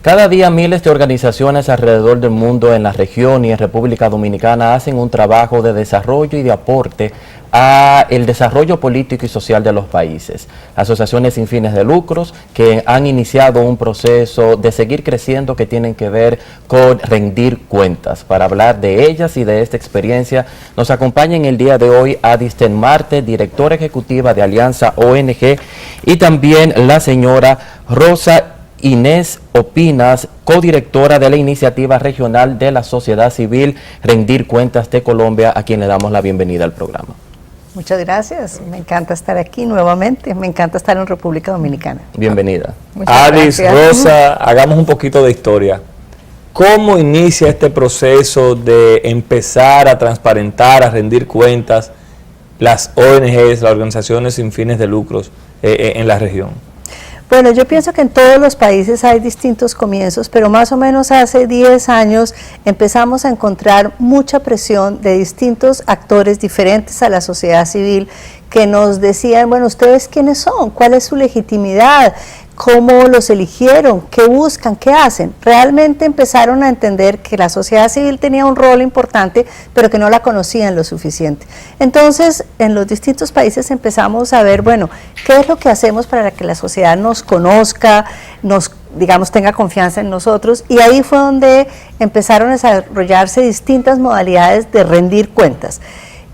Cada día miles de organizaciones alrededor del mundo, en la región y en República Dominicana, hacen un trabajo de desarrollo y de aporte a el desarrollo político y social de los países. Asociaciones sin fines de lucros que han iniciado un proceso de seguir creciendo que tienen que ver con rendir cuentas. Para hablar de ellas y de esta experiencia, nos acompaña en el día de hoy Adisten Marte, directora ejecutiva de Alianza ONG, y también la señora Rosa Inés Opinas, codirectora de la iniciativa regional de la sociedad civil Rendir Cuentas de Colombia, a quien le damos la bienvenida al programa. Muchas gracias, me encanta estar aquí nuevamente, me encanta estar en República Dominicana. Bienvenida. Adis, Rosa, hagamos un poquito de historia. ¿Cómo inicia este proceso de empezar a transparentar, a rendir cuentas las ONGs, las organizaciones sin fines de lucros en la región? Bueno, yo pienso que en todos los países hay distintos comienzos, pero más o menos hace 10 años empezamos a encontrar mucha presión de distintos actores diferentes a la sociedad civil que nos decían, bueno, ¿ustedes quiénes son? ¿Cuál es su legitimidad? ¿Cómo los eligieron? ¿Qué buscan? ¿Qué hacen? Realmente empezaron a entender que la sociedad civil tenía un rol importante, pero que no la conocían lo suficiente. Entonces, en los distintos países empezamos a ver, bueno, ¿qué es lo que hacemos para que la sociedad nos conozca, digamos, tenga confianza en nosotros? Y ahí fue donde empezaron a desarrollarse distintas modalidades de rendir cuentas.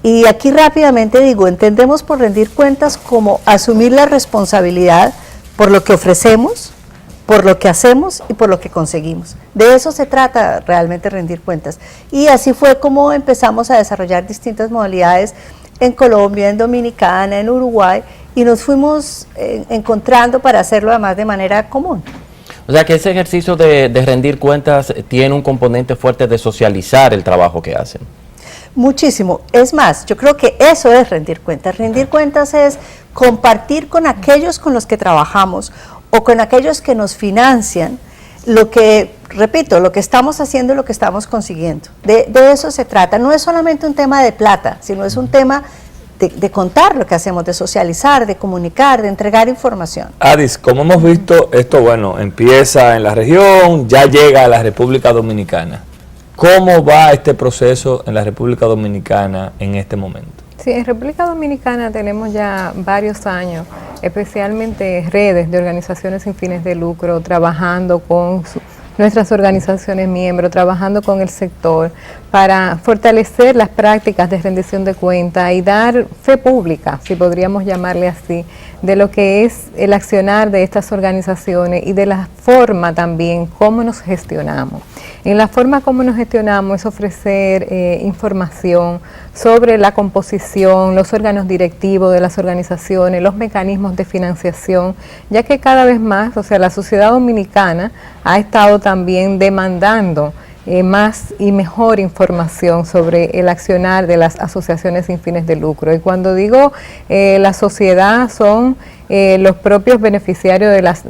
Y aquí rápidamente digo, entendemos por rendir cuentas como asumir la responsabilidad por lo que ofrecemos, por lo que hacemos y por lo que conseguimos. De eso se trata realmente rendir cuentas. Y así fue como empezamos a desarrollar distintas modalidades en Colombia, en Dominicana, en Uruguay, y nos fuimos encontrando para hacerlo además de manera común. O sea que ese ejercicio de rendir cuentas tiene un componente fuerte de socializar el trabajo que hacen. Muchísimo. Es más, yo creo que eso es rendir cuentas. Rendir cuentas es compartir con aquellos con los que trabajamos o con aquellos que nos financian lo que, repito, lo que estamos haciendo y lo que estamos consiguiendo. De eso se trata. No es solamente un tema de plata, sino es un tema de contar lo que hacemos, de socializar, de comunicar, de entregar información. Adis, como hemos visto, esto, bueno, empieza en la región, ya llega a la República Dominicana. ¿Cómo va este proceso en la República Dominicana en este momento? Sí, en República Dominicana tenemos ya varios años, especialmente redes de organizaciones sin fines de lucro, trabajando con nuestras organizaciones miembros, trabajando con el sector para fortalecer las prácticas de rendición de cuentas y dar fe pública, si podríamos llamarle así, de lo que es el accionar de estas organizaciones y de la forma también cómo nos gestionamos. En la forma como nos gestionamos es ofrecer información sobre la composición, los órganos directivos de las organizaciones, los mecanismos de financiación, ya que cada vez más, o sea, la sociedad dominicana ha estado también demandando más y mejor información sobre el accionar de las asociaciones sin fines de lucro. Y cuando digo la sociedad son los propios beneficiarios de las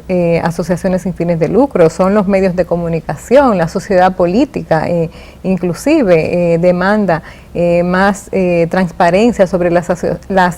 asociaciones sin fines de lucro, son los medios de comunicación, la sociedad política, inclusive demanda más transparencia sobre las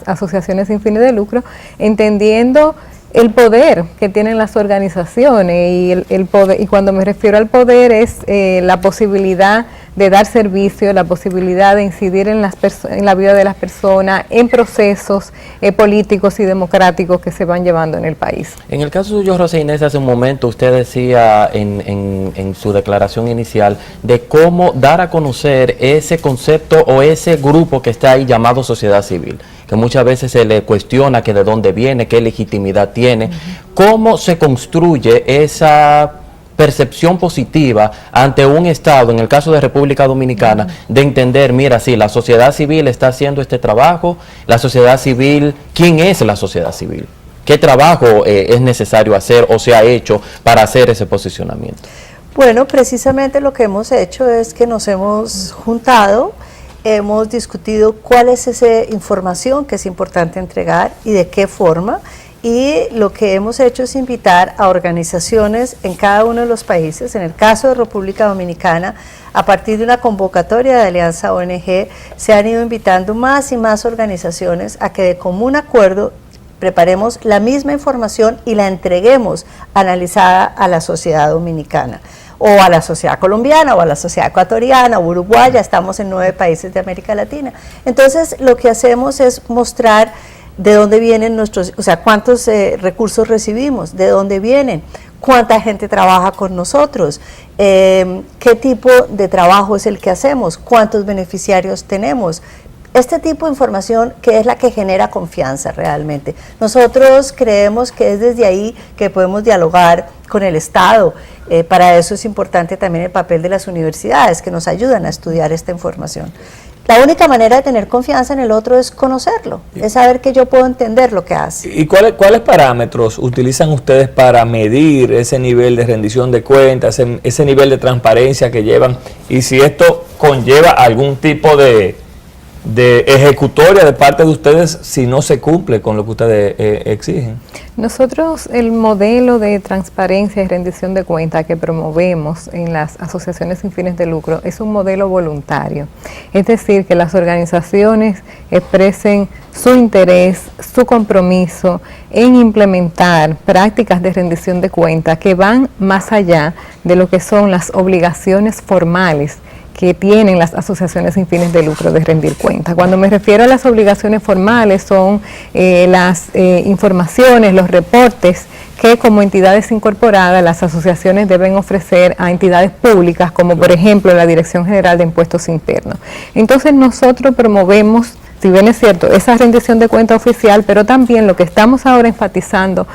asociaciones sin fines de lucro, entendiendo el poder que tienen las organizaciones y el poder, y cuando me refiero al poder es la posibilidad de dar servicio, la posibilidad de incidir en la vida de las personas, en procesos políticos y democráticos que se van llevando en el país. En el caso suyo, Rosa Inés, hace un momento usted decía en su declaración inicial de cómo dar a conocer ese concepto o ese grupo que está ahí llamado sociedad civil, que muchas veces se le cuestiona que de dónde viene, qué legitimidad tiene, cómo se construye esa percepción positiva ante un Estado, en el caso de República Dominicana, de entender, mira, sí, la sociedad civil está haciendo este trabajo, la sociedad civil, ¿quién es la sociedad civil? ¿Qué trabajo es necesario hacer o se ha hecho para hacer ese posicionamiento? Bueno, precisamente lo que hemos hecho es que nos hemos juntado, hemos discutido cuál es esa información que es importante entregar y de qué forma, y lo que hemos hecho es invitar a organizaciones en cada uno de los países. En el caso de República Dominicana, a partir de una convocatoria de Alianza ONG, se han ido invitando más y más organizaciones a que de común acuerdo preparemos la misma información y la entreguemos analizada a la sociedad dominicana, o a la sociedad colombiana, o a la sociedad ecuatoriana, o uruguaya. Estamos en 9 países de América Latina. Entonces, lo que hacemos es mostrar de dónde vienen nuestros, o sea, cuántos recursos recibimos, de dónde vienen, cuánta gente trabaja con nosotros, qué tipo de trabajo es el que hacemos, cuántos beneficiarios tenemos. Este tipo de información que es la que genera confianza realmente. Nosotros creemos que es desde ahí que podemos dialogar con el Estado. Para eso es importante también el papel de las universidades que nos ayudan a estudiar esta información. La única manera de tener confianza en el otro es conocerlo, es saber que yo puedo entender lo que hace. ¿Y cuáles parámetros utilizan ustedes para medir ese nivel de rendición de cuentas, ese nivel de transparencia que llevan? Y si esto conlleva algún tipo de ejecutoria de parte de ustedes si no se cumple con lo que ustedes exigen. Nosotros el modelo de transparencia y rendición de cuentas que promovemos en las asociaciones sin fines de lucro es un modelo voluntario, es decir, que las organizaciones expresen su interés, su compromiso en implementar prácticas de rendición de cuentas que van más allá de lo que son las obligaciones formales que tienen las asociaciones sin fines de lucro de rendir cuentas. Cuando me refiero a las obligaciones formales son las informaciones, los reportes que como entidades incorporadas las asociaciones deben ofrecer a entidades públicas como por ejemplo la Dirección General de Impuestos Internos. Entonces nosotros promovemos, si bien es cierto, esa rendición de cuenta oficial, pero también lo que estamos ahora enfatizando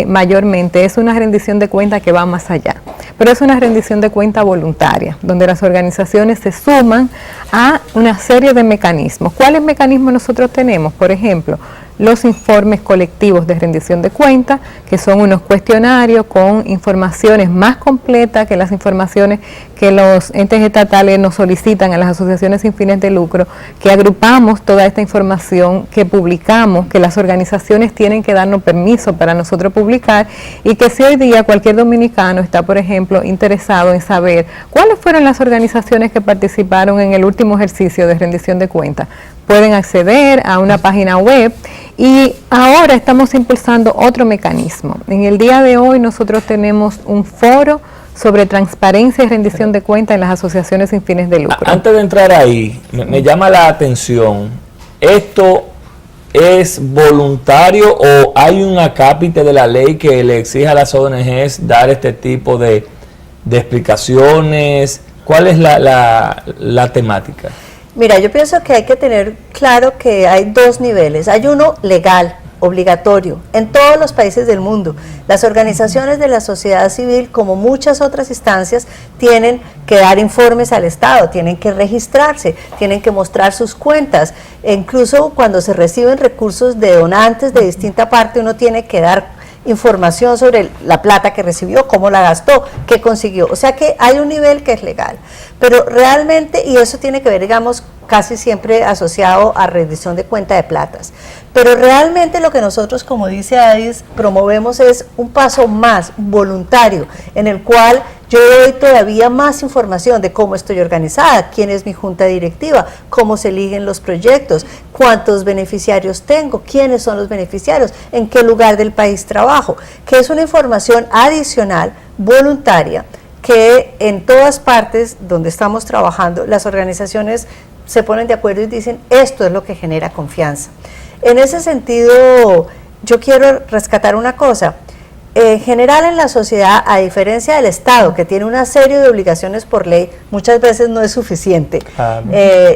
mayormente es una rendición de cuenta que va más allá. Pero es una rendición de cuenta voluntaria, donde las organizaciones se suman a una serie de mecanismos. ¿Cuáles mecanismos nosotros tenemos? Por ejemplo, los informes colectivos de rendición de cuentas, que son unos cuestionarios con informaciones más completas que las informaciones que los entes estatales nos solicitan a las asociaciones sin fines de lucro, que agrupamos toda esta información, que publicamos, que las organizaciones tienen que darnos permiso para nosotros publicar, y que si hoy día cualquier dominicano está, por ejemplo, interesado en saber cuáles fueron las organizaciones que participaron en el último ejercicio de rendición de cuentas, pueden acceder a una página web. Y ahora estamos impulsando otro mecanismo. En el día de hoy nosotros tenemos un foro sobre transparencia y rendición de cuentas en las asociaciones sin fines de lucro. Antes de entrar ahí, me llama la atención, ¿esto es voluntario o hay un acápite de la ley que le exige a las ONGs dar este tipo de explicaciones? ¿Cuál es la temática? Mira, yo pienso que hay que tener claro que hay 2 niveles. Hay uno legal, obligatorio, en todos los países del mundo. Las organizaciones de la sociedad civil, como muchas otras instancias, tienen que dar informes al Estado, tienen que registrarse, tienen que mostrar sus cuentas. E incluso cuando se reciben recursos de donantes de distinta parte, uno tiene que dar información sobre la plata que recibió, cómo la gastó, qué consiguió. O sea que hay un nivel que es legal, pero realmente, y eso tiene que ver, digamos, casi siempre asociado a rendición de cuenta de platas, pero realmente lo que nosotros, como dice Adis, promovemos es un paso más voluntario, en el cual yo doy todavía más información de cómo estoy organizada, quién es mi junta directiva, cómo se eligen los proyectos, cuántos beneficiarios tengo, quiénes son los beneficiarios, en qué lugar del país trabajo, que es una información adicional, voluntaria, que en todas partes donde estamos trabajando, las organizaciones se ponen de acuerdo y dicen, esto es lo que genera confianza. En ese sentido, yo quiero rescatar una cosa. En general en la sociedad, a diferencia del Estado, que tiene una serie de obligaciones por ley, muchas veces no es suficiente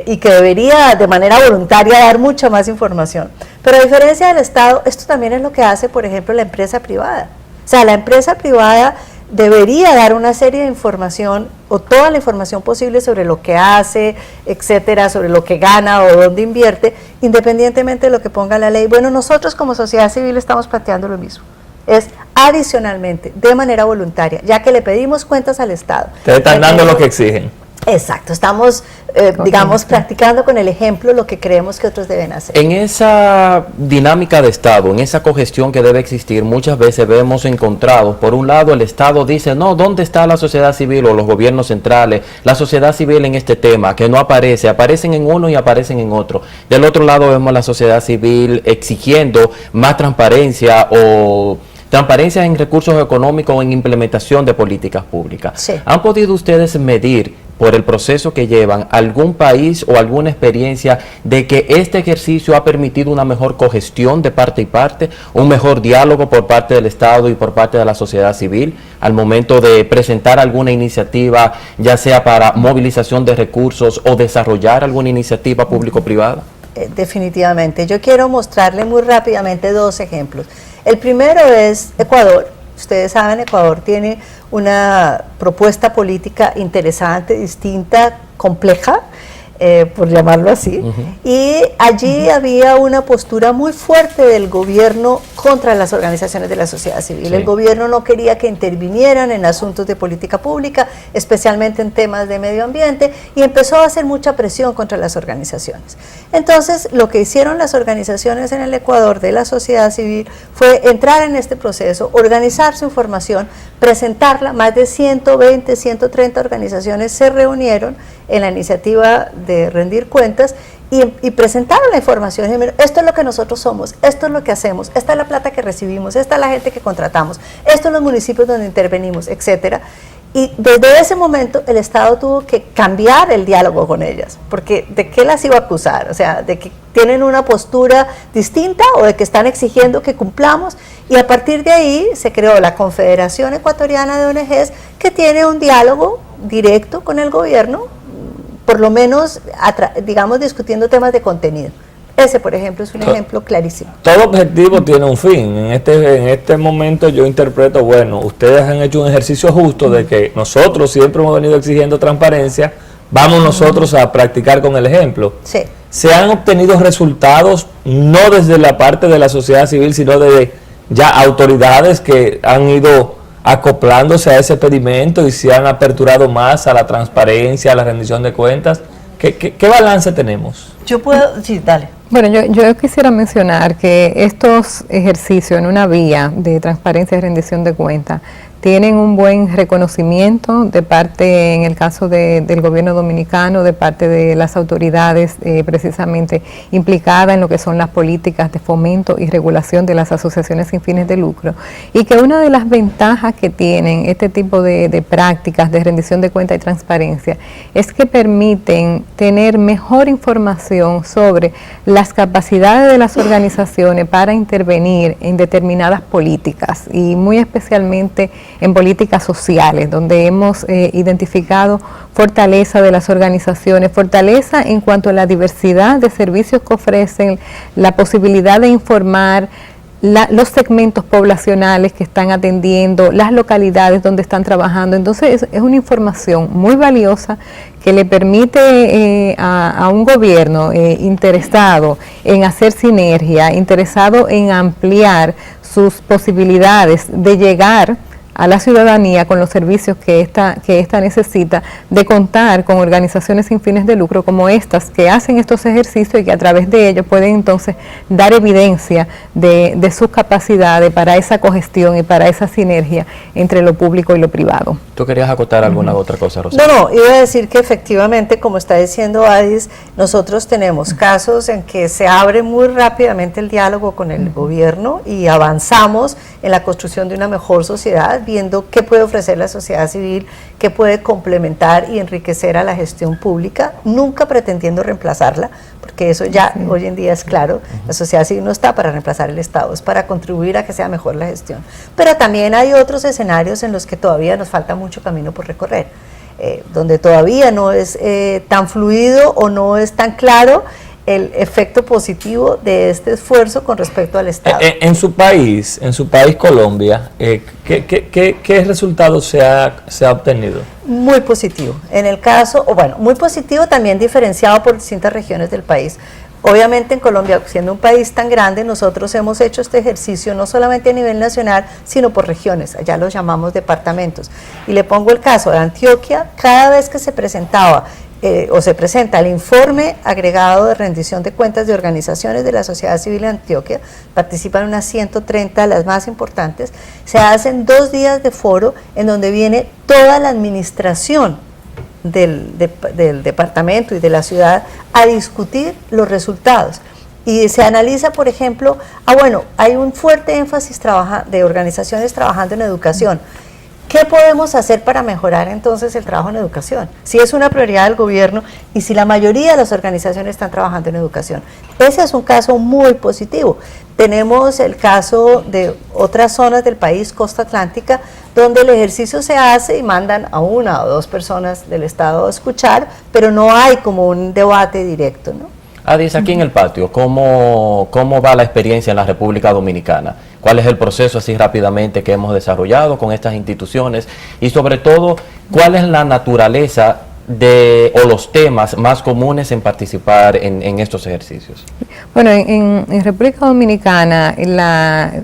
y que debería de manera voluntaria dar mucha más información. Pero a diferencia del Estado, esto también es lo que hace, por ejemplo, la empresa privada. O sea, la empresa privada debería dar una serie de información o toda la información posible sobre lo que hace, etcétera, sobre lo que gana o dónde invierte, independientemente de lo que ponga la ley. Bueno, nosotros como sociedad civil estamos planteando lo mismo. Es adicionalmente, de manera voluntaria, ya que le pedimos cuentas al Estado. Ustedes están dando lo que exigen. Exacto, estamos, digamos, practicando con el ejemplo lo que creemos que otros deben hacer. En esa dinámica de Estado, en esa cogestión que debe existir, muchas veces vemos encontrados, por un lado el Estado dice, no, ¿dónde está la sociedad civil o los gobiernos centrales? La sociedad civil en este tema, que no aparece, aparecen en uno y aparecen en otro. Del otro lado vemos la sociedad civil exigiendo más transparencia o transparencia en recursos económicos o en implementación de políticas públicas. Sí. ¿Han podido ustedes medir por el proceso que llevan algún país o alguna experiencia de que este ejercicio ha permitido una mejor cogestión de parte y parte, un mejor diálogo por parte del Estado y por parte de la sociedad civil al momento de presentar alguna iniciativa, ya sea para movilización de recursos o desarrollar alguna iniciativa público-privada? Definitivamente. Yo quiero mostrarle muy rápidamente dos ejemplos. El primero es Ecuador. Ustedes saben, Ecuador tiene una propuesta política interesante, distinta, compleja, por llamarlo así, y allí había una postura muy fuerte del gobierno contra las organizaciones de la sociedad civil. Sí. El gobierno no quería que intervinieran en asuntos de política pública, especialmente en temas de medio ambiente, y empezó a hacer mucha presión contra las organizaciones. Entonces, lo que hicieron las organizaciones en el Ecuador de la sociedad civil fue entrar en este proceso, organizar su información, presentarla. Más de 120, 130 organizaciones se reunieron en la iniciativa de rendir cuentas y presentaron la información. Y dijeron, esto es lo que nosotros somos, esto es lo que hacemos, esta es la plata que recibimos, esta es la gente que contratamos, estos son los municipios donde intervenimos, etcétera. Y desde ese momento el Estado tuvo que cambiar el diálogo con ellas, porque ¿de qué las iba a acusar? O sea, de que tienen una postura distinta o de que están exigiendo que cumplamos, y a partir de ahí se creó la Confederación Ecuatoriana de ONGs, que tiene un diálogo directo con el gobierno, por lo menos, digamos, discutiendo temas de contenido. Ese, por ejemplo, es un ejemplo clarísimo. Todo objetivo tiene un fin. En este momento yo interpreto, bueno, ustedes han hecho un ejercicio justo de que nosotros siempre hemos venido exigiendo transparencia, vamos nosotros a practicar con el ejemplo. Sí. Se han obtenido resultados no desde la parte de la sociedad civil, sino de ya autoridades que han ido acoplándose a ese pedimento y se han aperturado más a la transparencia, a la rendición de cuentas. ¿Qué balance tenemos? Yo puedo, sí, dale. Bueno, yo quisiera mencionar que estos ejercicios en una vía de transparencia y rendición de cuentas tienen un buen reconocimiento de parte, en el caso del gobierno dominicano, de parte de las autoridades precisamente implicadas en lo que son las políticas de fomento y regulación de las asociaciones sin fines de lucro, y que una de las ventajas que tienen este tipo de prácticas de rendición de cuentas y transparencia es que permiten tener mejor información sobre las capacidades de las organizaciones para intervenir en determinadas políticas, y muy especialmente en políticas sociales, donde hemos identificado fortaleza de las organizaciones, fortaleza en cuanto a la diversidad de servicios que ofrecen, la posibilidad de informar los segmentos poblacionales que están atendiendo, las localidades donde están trabajando. Entonces es una información muy valiosa que le permite a un gobierno interesado en hacer sinergia, interesado en ampliar sus posibilidades de llegar a la ciudadanía con los servicios que esta necesita, de contar con organizaciones sin fines de lucro como estas, que hacen estos ejercicios y que a través de ellos pueden entonces dar evidencia de sus capacidades para esa cogestión y para esa sinergia entre lo público y lo privado. ¿Tú querías acotar alguna otra cosa, Rosa? No, iba a decir que efectivamente, como está diciendo Adis, nosotros tenemos casos en que se abre muy rápidamente el diálogo con el gobierno y avanzamos en la construcción de una mejor sociedad, viendo qué puede ofrecer la sociedad civil, qué puede complementar y enriquecer a la gestión pública, nunca pretendiendo reemplazarla, porque eso ya hoy en día es claro. La sociedad civil no está para reemplazar el Estado, es para contribuir a que sea mejor la gestión. Pero también hay otros escenarios en los que todavía nos falta mucho camino por recorrer, donde todavía no es tan fluido o no es tan claro el efecto positivo de este esfuerzo con respecto al Estado. En su país Colombia, ¿qué resultados se ha obtenido? Muy positivo. En el caso, muy positivo también diferenciado por distintas regiones del país. Obviamente en Colombia, siendo un país tan grande, nosotros hemos hecho este ejercicio no solamente a nivel nacional, sino por regiones, allá los llamamos departamentos. Y le pongo el caso de Antioquia, cada vez que se presentaba o se presenta el informe agregado de rendición de cuentas de organizaciones de la sociedad civil de Antioquia, participan unas 130, las más importantes, se hacen 2 días de foro en donde viene toda la administración del departamento y de la ciudad a discutir los resultados. Y se analiza, por ejemplo, bueno, hay un fuerte énfasis de organizaciones trabajando en educación. ¿Qué podemos hacer para mejorar entonces el trabajo en educación? Si es una prioridad del gobierno y si la mayoría de las organizaciones están trabajando en educación. Ese es un caso muy positivo. Tenemos el caso de otras zonas del país, costa atlántica, donde el ejercicio se hace y mandan a 1 o 2 personas del Estado a escuchar, pero no hay como un debate directo, ¿no? Adis, aquí en el patio, ¿cómo va la experiencia en la República Dominicana? ¿Cuál es el proceso así rápidamente que hemos desarrollado con estas instituciones? Y sobre todo, ¿cuál es la naturaleza o los temas más comunes en participar en estos ejercicios? Bueno, en República Dominicana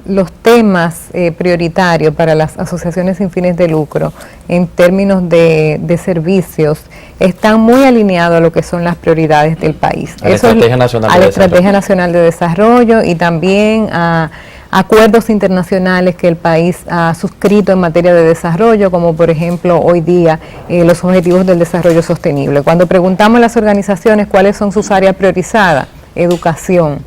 los temas prioritarios para las asociaciones sin fines de lucro en términos de servicios están muy alineados a lo que son las prioridades del país. A la Estrategia Nacional de Desarrollo y también a acuerdos internacionales que el país ha suscrito en materia de desarrollo, como por ejemplo hoy día los Objetivos del Desarrollo Sostenible. Cuando preguntamos a las organizaciones cuáles son sus áreas priorizadas, educación,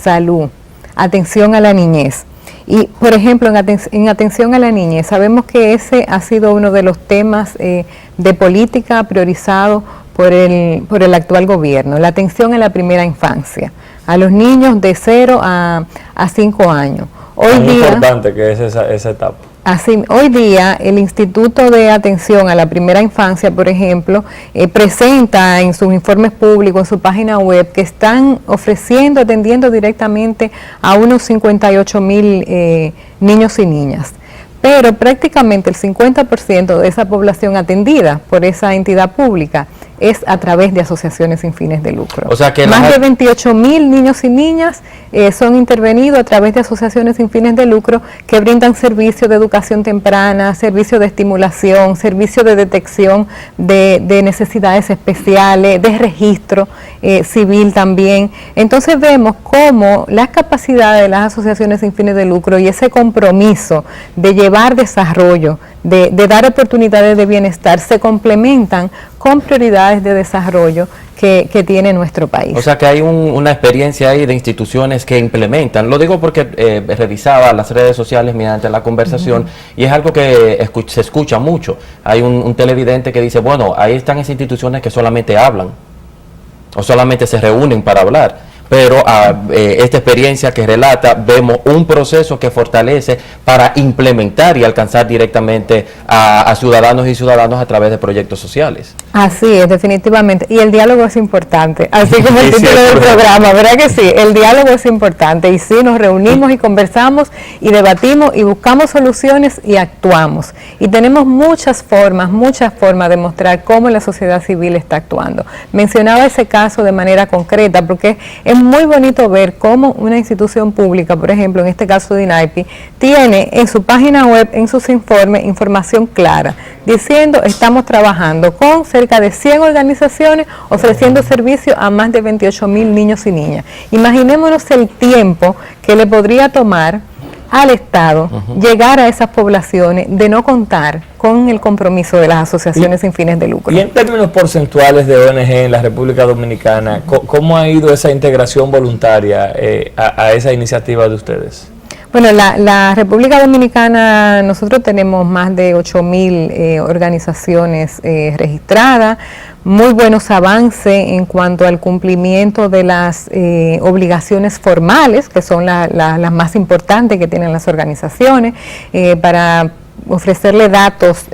salud, atención a la niñez. Y por ejemplo, en atención a la niñez, sabemos que ese ha sido uno de los temas de política priorizado por el actual gobierno, la atención a la primera infancia, a los niños de 0 a 5 años. Es muy importante que es esa etapa. Así, hoy día el Instituto de Atención a la Primera Infancia, por ejemplo, presenta en sus informes públicos, en su página web, que están atendiendo directamente a unos 58,000 niños y niñas. Pero prácticamente el 50% de esa población atendida por esa entidad pública es a través de asociaciones sin fines de lucro. O sea que más de 28,000 niños y niñas son intervenidos a través de asociaciones sin fines de lucro que brindan servicios de educación temprana, servicios de estimulación, servicios de detección de necesidades especiales, de registro civil también. Entonces vemos cómo las capacidades de las asociaciones sin fines de lucro y ese compromiso de llevar desarrollo, de dar oportunidades de bienestar, se complementan con prioridades de desarrollo que tiene nuestro país. O sea que hay una experiencia ahí de instituciones que implementan. Lo digo porque revisaba las redes sociales mediante la conversación y es algo que se escucha mucho. Hay un televidente que dice, bueno, ahí están esas instituciones que solamente hablan o solamente se reúnen para hablar. Pero esta experiencia que relata, vemos un proceso que fortalece para implementar y alcanzar directamente a ciudadanos y ciudadanos a través de proyectos sociales. Así es, definitivamente. Y el diálogo es importante, así como el título del programa, ¿verdad que sí? El diálogo es importante y sí, nos reunimos y conversamos y debatimos y buscamos soluciones y actuamos. Y tenemos muchas formas de mostrar cómo la sociedad civil está actuando. Mencionaba ese caso de manera concreta porque es muy bonito ver cómo una institución pública, por ejemplo, en este caso de INAIPI, tiene en su página web, en sus informes, información clara, diciendo estamos trabajando con cerca de 100 organizaciones ofreciendo servicios a más de 28,000 niños y niñas. Imaginémonos el tiempo que le podría tomar al Estado llegar a esas poblaciones de no contar con el compromiso de las asociaciones sin fines de lucro. Y en términos porcentuales de ONG en la República Dominicana, ¿cómo ha ido esa integración voluntaria a esa iniciativa de ustedes? Bueno, la República Dominicana, nosotros tenemos más de 8,000 organizaciones registradas, muy buenos avances en cuanto al cumplimiento de las obligaciones formales, que son las más importantes que tienen las organizaciones, para ofrecerle datos,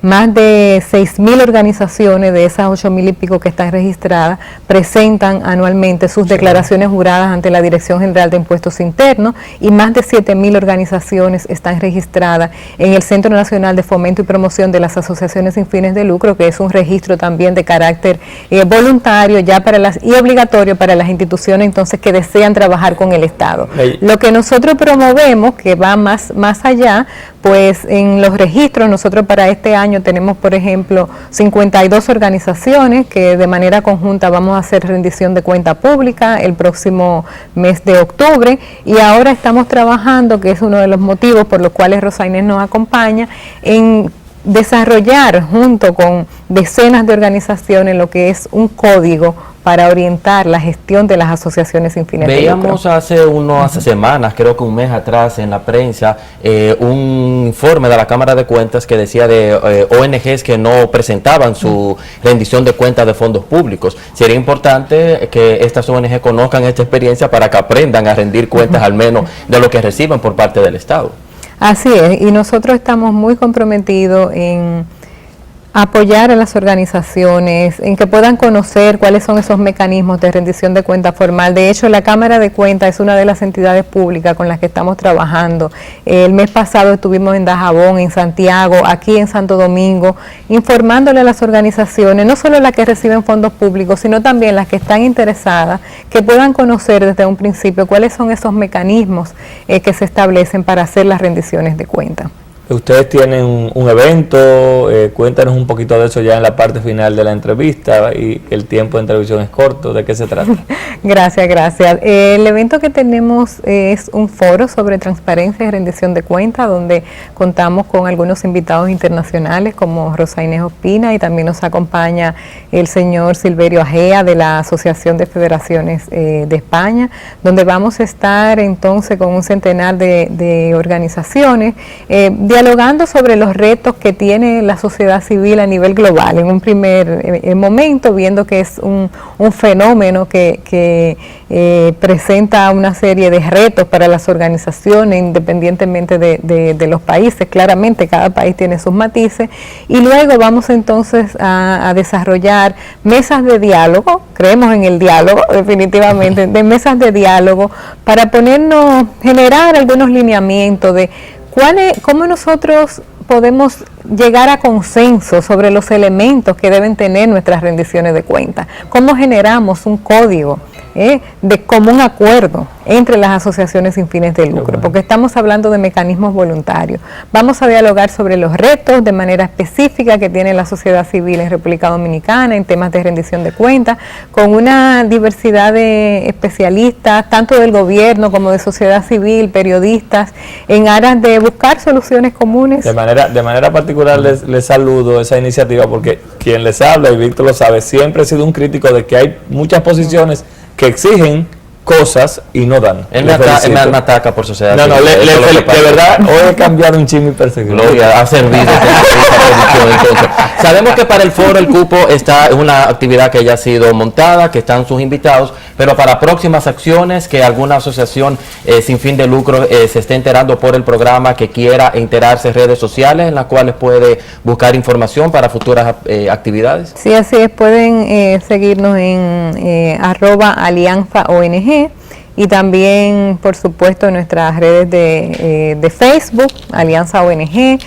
más de 6.000 organizaciones de esas 8.000 y pico que están registradas presentan anualmente sus declaraciones juradas ante la Dirección General de Impuestos Internos, y más de 7.000 organizaciones están registradas en el Centro Nacional de Fomento y Promoción de las Asociaciones sin fines de lucro, que es un registro también de carácter voluntario ya para y obligatorio para las instituciones entonces que desean trabajar con el Estado. Lo que nosotros promovemos, que va más allá, pues en los registros nosotros para este año tenemos, por ejemplo, 52 organizaciones que de manera conjunta vamos a hacer rendición de cuenta pública el próximo mes de octubre, y ahora estamos trabajando, que es uno de los motivos por los cuales Rosa Inés nos acompaña, en desarrollar junto con decenas de organizaciones lo que es un código para orientar la gestión de las asociaciones sin fines de lucro. Veíamos hace unas semanas, creo que un mes atrás en la prensa, un informe de la Cámara de Cuentas que decía de ONGs que no presentaban su rendición de cuentas de fondos públicos. Sería importante que estas ONG conozcan esta experiencia para que aprendan a rendir cuentas al menos de lo que reciben por parte del Estado. Así es, y nosotros estamos muy comprometidos en apoyar a las organizaciones, en que puedan conocer cuáles son esos mecanismos de rendición de cuenta formal. De hecho, la Cámara de Cuentas es una de las entidades públicas con las que estamos trabajando. El mes pasado estuvimos en Dajabón, en Santiago, aquí en Santo Domingo, informándole a las organizaciones, no solo las que reciben fondos públicos, sino también las que están interesadas, que puedan conocer desde un principio cuáles son esos mecanismos que se establecen para hacer las rendiciones de cuenta. Ustedes tienen un evento, cuéntanos un poquito de eso ya en la parte final de la entrevista, y el tiempo de entrevista es corto. ¿De qué se trata? Gracias. El evento que tenemos es un foro sobre transparencia y rendición de cuentas, donde contamos con algunos invitados internacionales como Rosa Inés Ospina, y también nos acompaña el señor Silverio Agea de la Asociación de Federaciones de España, donde vamos a estar entonces con un centenar de organizaciones dialogando sobre los retos que tiene la sociedad civil a nivel global. En un primer momento, viendo que es un fenómeno que presenta una serie de retos para las organizaciones, independientemente de los países. Claramente cada país tiene sus matices, y luego vamos entonces a desarrollar mesas de diálogo. Creemos en el diálogo, definitivamente, de mesas de diálogo para generar algunos lineamientos de cómo nosotros podemos llegar a consenso sobre los elementos que deben tener nuestras rendiciones de cuentas, cómo generamos un código de común acuerdo entre las asociaciones sin fines de lucro, porque estamos hablando de mecanismos voluntarios. Vamos a dialogar sobre los retos de manera específica que tiene la sociedad civil en República Dominicana en temas de rendición de cuentas, con una diversidad de especialistas, tanto del gobierno como de sociedad civil, periodistas, en aras de buscar soluciones comunes. De manera particular les saludo esa iniciativa, porque quien les habla, y Víctor lo sabe, siempre he sido un crítico de que hay muchas posiciones que exigen cosas y no dan. Él me ataca por sociedad. No, de verdad, hoy he cambiado un chin mi perseguidor. Gloria, ha servido esa producción. Entonces, sabemos que para el foro el cupo es una actividad que ya ha sido montada, que están sus invitados, pero para próximas acciones, que alguna asociación sin fin de lucro se esté enterando por el programa, que quiera enterarse, redes sociales en las cuales puede buscar información para futuras actividades. Sí, así es, pueden seguirnos en @alianzaong, y también, por supuesto, en nuestras redes de Facebook, Alianza ONG,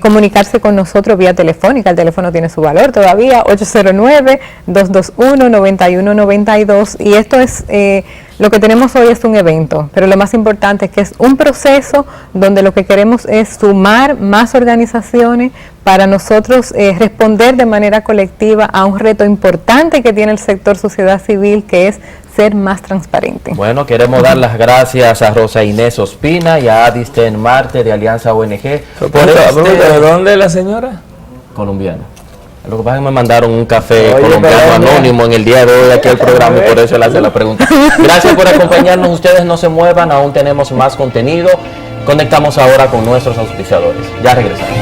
comunicarse con nosotros vía telefónica. El teléfono tiene su valor todavía, 809-221-9192, y esto es, lo que tenemos hoy es un evento, pero lo más importante es que es un proceso donde lo que queremos es sumar más organizaciones para nosotros responder de manera colectiva a un reto importante que tiene el sector sociedad civil, que es ser más transparente. Bueno, queremos dar las gracias a Rosa Inés Ospina y a Adisten Marte de Alianza ONG. ¿De dónde es la señora? Colombiana. Lo que pasa es que me mandaron un café colombiano anónimo en el día de hoy aquí al programa, y por eso le hace la pregunta. Gracias por acompañarnos. Ustedes no se muevan, aún tenemos más contenido. Conectamos ahora con nuestros auspiciadores. Ya regresamos.